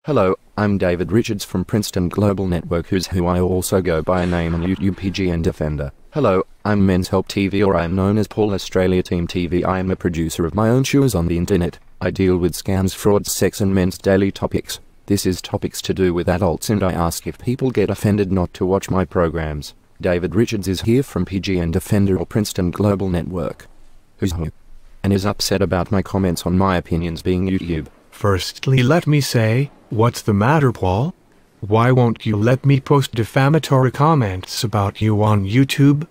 Hello, I'm David Richards from Princeton Global Network, who I also go by a name on YouTube, PGN Defender. Hello, I'm Men's Help TV, or I am known as Paul Australia Team TV. I am a producer of my own shows on the internet. I deal with scams, frauds, sex and men's daily topics. This is topics to do with adults, and I ask if people get offended not to watch my programs. David Richards is here from PGN Defender or Princeton Global Network. Who's who? And is upset about my comments on my opinions being YouTube. Firstly, let me say, what's the matter, Paul? Why won't you let me post defamatory comments about you on YouTube?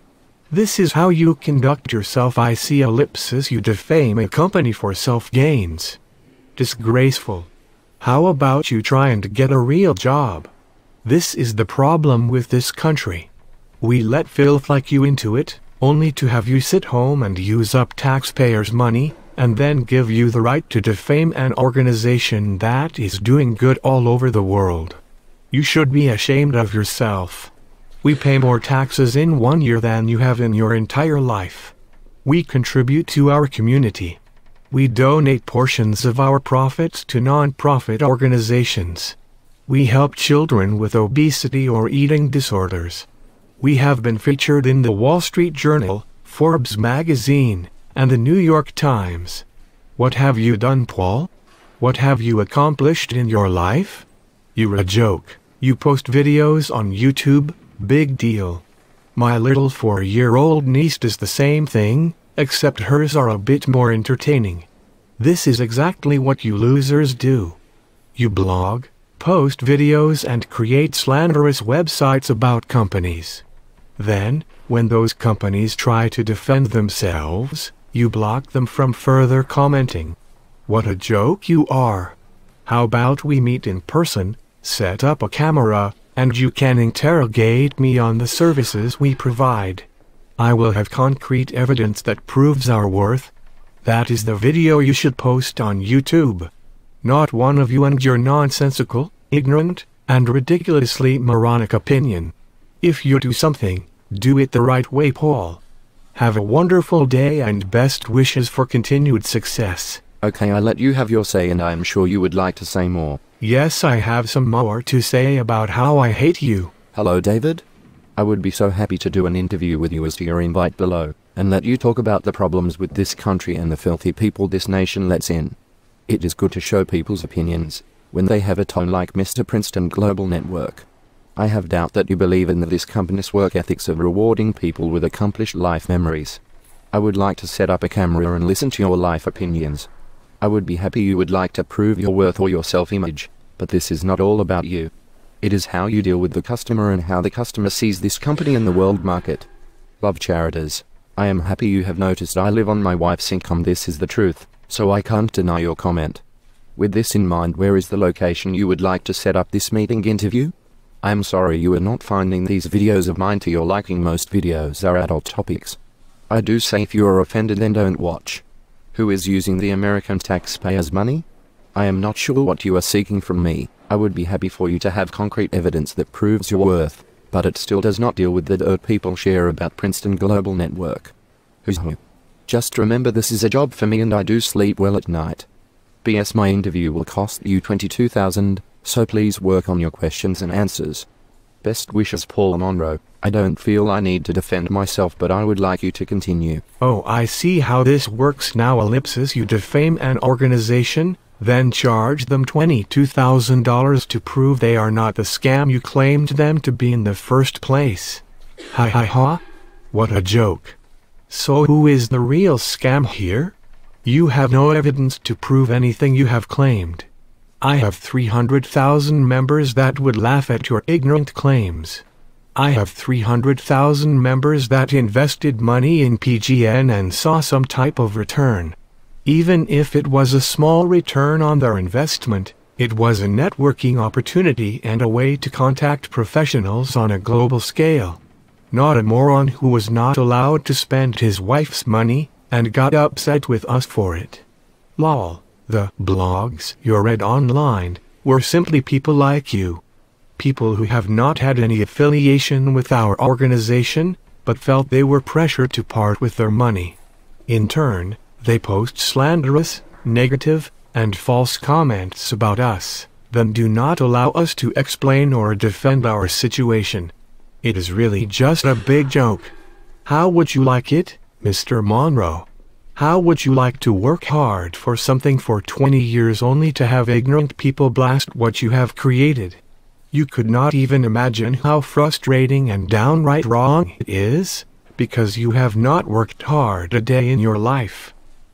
This is how you conduct yourself. I see ellipsis. You defame a company for self-gains. Disgraceful. How about you trying to get a real job? This is the problem with this country. We let filth like you into it, only to have you sit home and use up taxpayers' money, and then give you the right to defame an organization that is doing good all over the world. You should be ashamed of yourself. We pay more taxes in 1 year than you have in your entire life. We contribute to our community. We donate portions of our profits to non-profit organizations. We help children with obesity or eating disorders. We have been featured in the Wall Street Journal, Forbes magazine, and the New York Times. What have you done, Paul? What have you accomplished in your life? You're a joke. You post videos on YouTube, big deal. My little 4-year-old niece does the same thing, except hers are a bit more entertaining. This is exactly what you losers do. You blog, post videos and create slanderous websites about companies. Then, when those companies try to defend themselves, you block them from further commenting. What a joke you are. How about we meet in person, set up a camera, and you can interrogate me on the services we provide. I will have concrete evidence that proves our worth. That is the video you should post on YouTube. Not one of you and your nonsensical, ignorant, and ridiculously moronic opinion. If you do something, do it the right way, Paul. Have a wonderful day and best wishes for continued success. Okay, I let you have your say, and I am sure you would like to say more. Yes, I have some more to say about how I hate you. Hello, David. I would be so happy to do an interview with you as to your invite below, and let you talk about the problems with this country and the filthy people this nation lets in. It is good to show people's opinions, when they have a tone like Mr. Princeton Global Network. I have doubt that you believe in this company's work ethics of rewarding people with accomplished life memories. I would like to set up a camera and listen to your life opinions. I would be happy you would like to prove your worth or your self-image, but this is not all about you. It is how you deal with the customer and how the customer sees this company in the world market. Love, charities. I am happy you have noticed I live on my wife's income. This is the truth, so I can't deny your comment. With this in mind, where is the location you would like to set up this meeting interview? I am sorry you are not finding these videos of mine to your liking. Most videos are adult topics. I do say if you are offended, then don't watch. Who is using the American taxpayers' money? I am not sure what you are seeking from me. I would be happy for you to have concrete evidence that proves your worth, but it still does not deal with the dirt people share about Princeton Global Network. Who's who? Just remember, this is a job for me and I do sleep well at night. PS, my interview will cost you $22,000. So please work on your questions and answers. Best wishes, Paul Monroe. I don't feel I need to defend myself, but I would like you to continue. Oh, I see how this works now. Ellipsis. You defame an organization, then charge them $22,000 to prove they are not the scam you claimed them to be in the first place. Ha ha ha. What a joke. So who is the real scam here? You have no evidence to prove anything you have claimed. I have 300,000 members that would laugh at your ignorant claims. I have 300,000 members that invested money in PGN and saw some type of return. Even if it was a small return on their investment, it was a networking opportunity and a way to contact professionals on a global scale. Not a moron who was not allowed to spend his wife's money and got upset with us for it. Lol. The blogs you read online were simply people like you. People who have not had any affiliation with our organization, but felt they were pressured to part with their money. In turn, they post slanderous, negative, and false comments about us, Then do not allow us to explain or defend our situation. It is really just a big joke. How would you like it, Mr. Monroe? How would you like to work hard for something for 20 years only to have ignorant people blast what you have created? You could not even imagine how frustrating and downright wrong it is, because you have not worked hard a day in your life.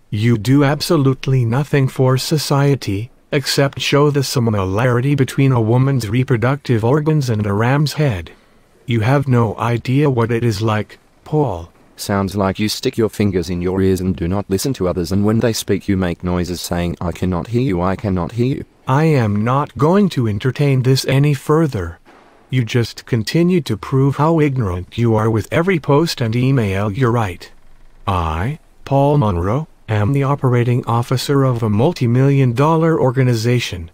You do absolutely nothing for society, except show the similarity between a woman's reproductive organs and a ram's head. You have no idea what it is like, Paul. Sounds like you stick your fingers in your ears and do not listen to others, and when they speak you make noises saying, "I cannot hear you, I cannot hear you." I am not going to entertain this any further. You just continue to prove how ignorant you are with every post and email you write. I, Paul Monroe, am the operating officer of a multi-million-dollar organization.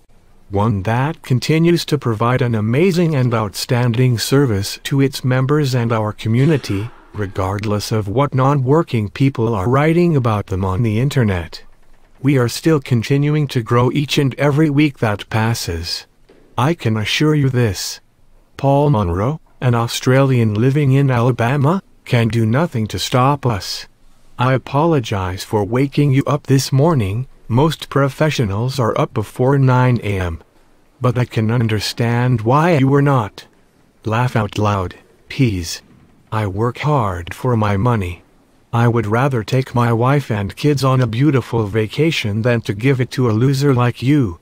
One that continues to provide an amazing and outstanding service to its members and our community, regardless of what non-working people are writing about them on the internet. We are still continuing to grow each and every week that passes. I can assure you this. Paul Monroe, an Australian living in Alabama, can do nothing to stop us. I apologize for waking you up this morning. Most professionals are up before 9 a.m. But I can understand why you were not. Laugh out loud, please. I work hard for my money. I would rather take my wife and kids on a beautiful vacation than to give it to a loser like you.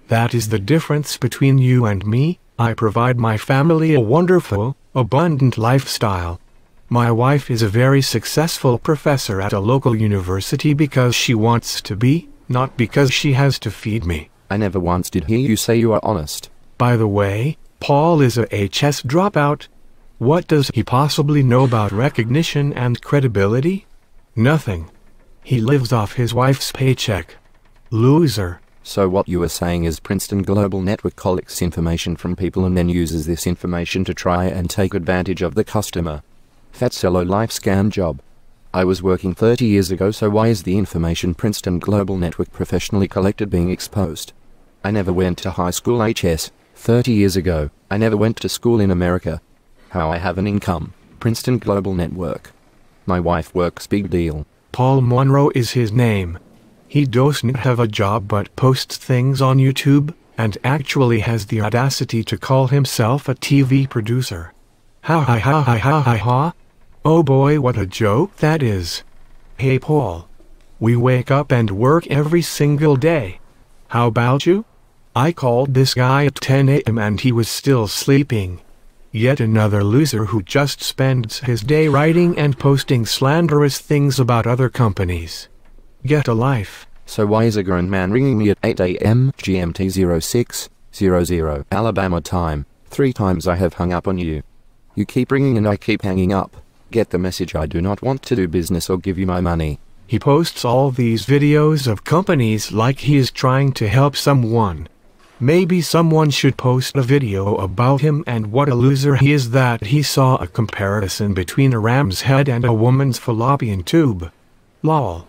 That is the difference between you and me. I provide my family a wonderful, abundant lifestyle. My wife is a very successful professor at a local university because she wants to be, not because she has to feed me. I never once did hear you say you are honest. By the way, Paul is a HS dropout. What does he possibly know about recognition and credibility? Nothing. He lives off his wife's paycheck. Loser. So what you are saying is Princeton Global Network collects information from people and then uses this information to try and take advantage of the customer. That's a low-life scam job. I was working 30 years ago, so why is the information Princeton Global Network professionally collected being exposed? I never went to high school HS. 30 years ago, I never went to school in America. How I have an income? Princeton Global Network. My wife works, big deal. Paul Monroe is his name. He doesn't have a job but posts things on YouTube, and actually has the audacity to call himself a TV producer. Ha ha ha ha ha ha ha. Oh boy, what a joke that is. Hey Paul. We wake up and work every single day. How about you? I called this guy at 10 a.m. and he was still sleeping. Yet another loser who just spends his day writing and posting slanderous things about other companies. Get a life. So why is a grown man ringing me at 8 a.m. GMT 06:00 Alabama time? 3 times I have hung up on you. You keep ringing and I keep hanging up. Get the message. I do not want to do business or give you my money. He posts all these videos of companies like he is trying to help someone. Maybe someone should post a video about him and what a loser he is that he saw a comparison between a ram's head and a woman's fallopian tube. Lol.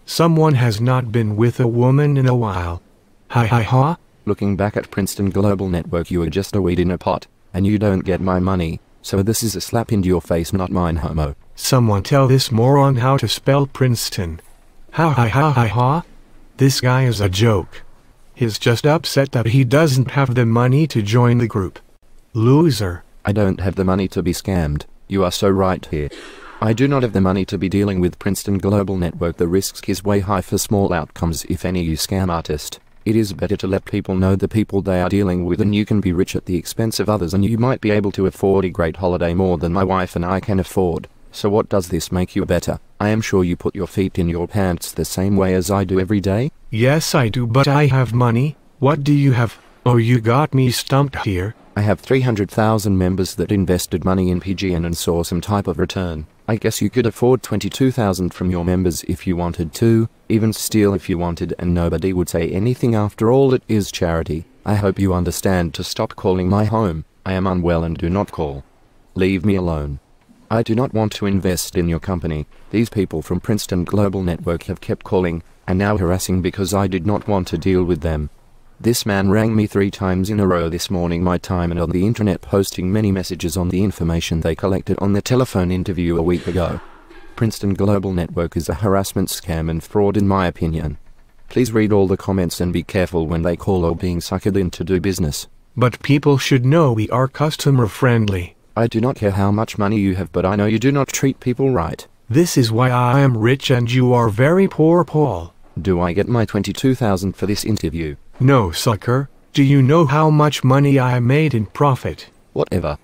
Someone has not been with a woman in a while. Ha ha ha. Looking back at Princeton Global Network, you are just a weed in a pot, and you don't get my money, so this is a slap into your face, not mine, homo. Someone tell this moron how to spell Princeton. Ha ha ha ha ha. This guy is a joke. He's just upset that he doesn't have the money to join the group. Loser. I don't have the money to be scammed. You are so right here. I do not have the money to be dealing with Princeton Global Network. The risk is way high for small outcomes, if any, you scam artist. It is better to let people know the people they are dealing with, and you can be rich at the expense of others, and you might be able to afford a great holiday more than my wife and I can afford. So what does this make you better? I am sure you put your feet in your pants the same way as I do every day. Yes, I do, but I have money. What do you have? Oh, you got me stumped here. I have 300,000 members that invested money in PGN and saw some type of return. I guess you could afford 22,000 from your members if you wanted to, even steal if you wanted, and nobody would say anything. After all, it is charity. I hope you understand to stop calling my home. I am unwell and do not call. Leave me alone. I do not want to invest in your company. These people from Princeton Global Network have kept calling, and now harassing because I did not want to deal with them. This man rang me 3 times in a row this morning my time and on the internet, posting many messages on the information they collected on the telephone interview a week ago. Princeton Global Network is a harassment scam and fraud in my opinion. Please read all the comments and be careful when they call or being suckered in to do business. But people should know we are customer friendly. I do not care how much money you have, but I know you do not treat people right. This is why I am rich and you are very poor, Paul. Do I get my $22,000 for this interview? No, sucker. Do you know how much money I made in profit? Whatever.